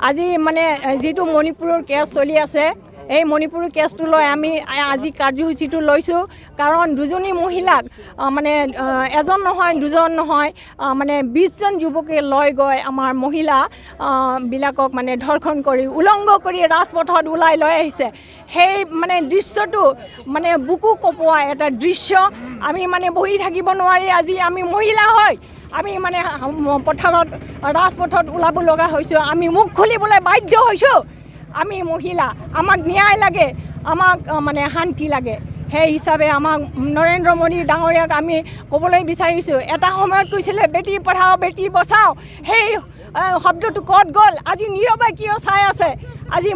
আজি মানে যেটো মণিপুৰৰ কেছ চলি আছে এই মণিপুৰৰ কেছটো লৈ আমি আজি কাৰ্যসূচীটো লৈছোঁ কাৰণ দুজনী মহিলাক মানে এজন নহয় দুজন নহয় মানে 20 জন যুৱকে লৈ গৈ আমাৰ মহিলা বিলাকক মানে ধৰ্ষণ কৰি উলংঘ কৰি ৰাজপথত ওলাই লৈ আহিছে সেই মানে দৃশ্যটো মানে বুকু কপোৱা এটা দৃশ্য আমি মানে বহি থাকিব নোৱাৰি আজি আমি মহিলা হয় আমি মানে পথাৰত ৰাজপথত ওলাব লগা হৈছোঁ আমি মুখ খুলিবলৈ বাধ্য হৈছোঁ আমি মহিলা আমাক ন্যায় লাগে আমাক মানে শান্তি লাগে সেই হিচাপে আমাক নৰেন্দ্ৰ মোদী ডাঙৰীয়াক আমি ক'বলৈ বিচাৰিছোঁ এটা সময়ত কৈছিলে বেটি পঢ়াও বেটি বচাও সেই শব্দটো ক'ত গ'ল আজি নীৰৱে কিয় চাই আছে আজি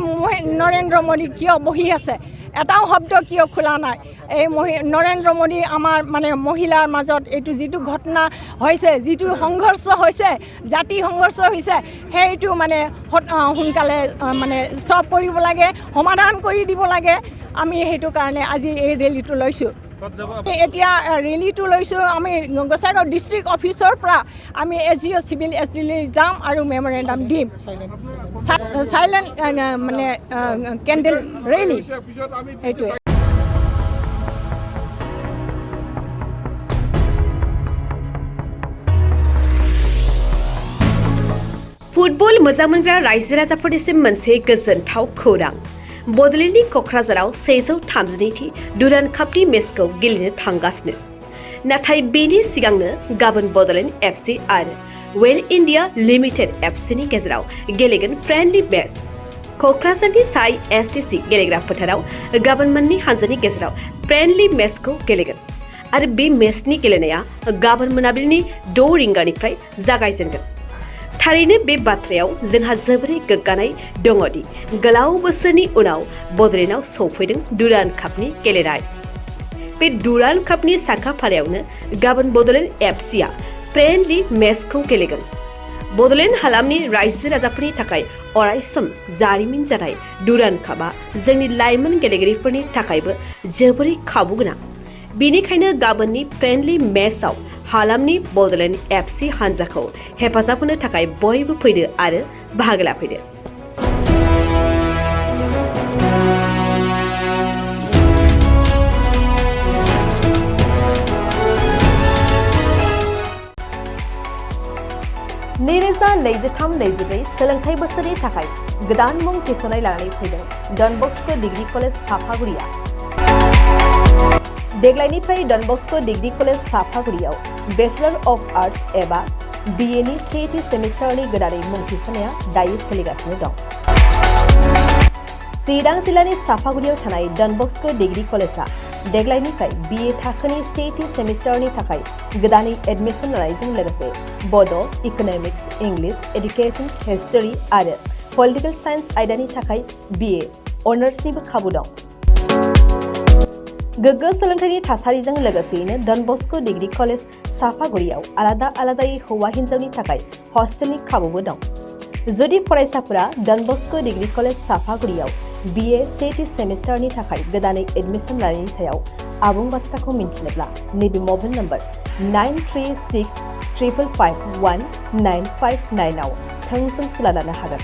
নৰেন্দ্ৰ মোদী কিয় বহি আছে এটাও শব্দ কিয় খোলা নাই এই নৰেন্দ্ৰ মোদী আমাৰ মানে মহিলাৰ মাজত এইটো যিটো ঘটনা হৈছে যিটো সংঘৰ্ষ হৈছে জাতি সংঘৰ্ষ হৈছে সেইটো মানে সোনকালে মানে ষ্টপ কৰিব লাগে সমাধান কৰি দিব লাগে আমি সেইটো কাৰণে আজি এই ৰেলীটো লৈছোঁ এতিয়া ৰেলীটো লৈছোঁ আমি গোসাইগাঁও ডিষ্ট্ৰিক্ট অফিচৰ পৰা আমি SGO চিভিল SDলৈ যাম আৰু মেমৰেণ্ডাম দিম সাইলেন্ট মানে কেণ্ডেল ৰেলী সেইটোৱে फुटबल मोजां मोनग्रा रायजो राजाफोरनिसिम मोनसे गोजोनथाव खौरां बड'लेण्डनि क'क्राझाराव 132थि डुरान्ड कापनि मेचखौ गेलेनो थांगासिनो नाथाय बेनि सिगांनो गाबोन बड'लेण्ड FC आरो वेल इन्डिया लिमिटेड FCनि गेजेराव गेलेगोन फ्रेन्डलि मेच क'क्राझारनि साइ STC गेलेग्रा फोथाराव गाबोन मोननै हानजानि गेजेराव फ्रेन्डलि मेचखौ गेलेगोन आरो बे मेचनि गेलेनाया गाबोन मोनाबिलिनि 6 रिंगानिफ्राय जागायजेनगोन थारैनो बे बाथ्रायाव जोंहा जोबोरै गोग्गानाय दङदि गोलाव बोसोरनि उनाव बड'लेण्डआव सौफैदों डुरान्ड कापनि गेलेनाय बे डुरान्ड कापनि साखाफारायावनो गाबोन बड'लेण्ड FCआ फ्रेन्डलि मेचखौ गेलेगोन बड'लेण्ड हालामनि रायजो राजाफोरनि थाखाय अरायसम जारिमिन जानाय डुरान्ड कापआ जोंनि लाइमोन गेलेगिरिफोरनि थाखायबो जोबोरै खाबु गोनां बेनिखायनो गाबोननि फ्रेन्डलि मेचआव हालामनि बड'लेण्ड FC हानजाखौ हेफाजाब होनो थाखाय बयबो फैदो आरो बाहागो लाफैदो नैरोजा 23-24 सोलोंथाइ बोसोरनि थाखाय गोदान मुं थिसननाय लानानै फैदों डन बस्क' डिग्री कलेज साफागुरिया देग्लायनिफ्राय डन बस्क' डिग्री कलेज साफागुरियाव बेचलर अफ आर्ट्स एबा BA नि सेथि सेमिस्टारनि गोदानै मुं थिसननाया दायो सोलिगासिनो दं चिरां जिल्लानि साफागुरियाव थानाय डन बस्क' डिग्री कलेजआ देग्लायनिफ्राय BA थाखोनि सेथि सेमिस्टारनि थाखाय गोदानै एडमिशन लानायजों लोगोसे बड', इक'नमिक्स, इंलिश, एडुकेशन, हिस्टरी आरो पलिटिकल साइन्स आयदानि थाखाय BA अनार्सनिबो खाबु दं गोग्गो सोलोंथाइनि थासारिजों लोगोसेयैनो डन बस्क' डिग्री कलेज साफागुरियाव आलादा आलादायै हौवा हिन्जावनि थाखाय हस्टेलनि खाबुबो दं जुदि फरायसाफोरा डन बस्क' डिग्री कलेज साफागुरियाव BA सेथि सेमिस्टारनि थाखाय गोदानै एडमिशन लानायनि सायाव आबुं बाथ्राखौ मिन्थिनोब्ला नैबे मबाइल नम्बर 9365551959 आव थोंजों सुला लानो हागोन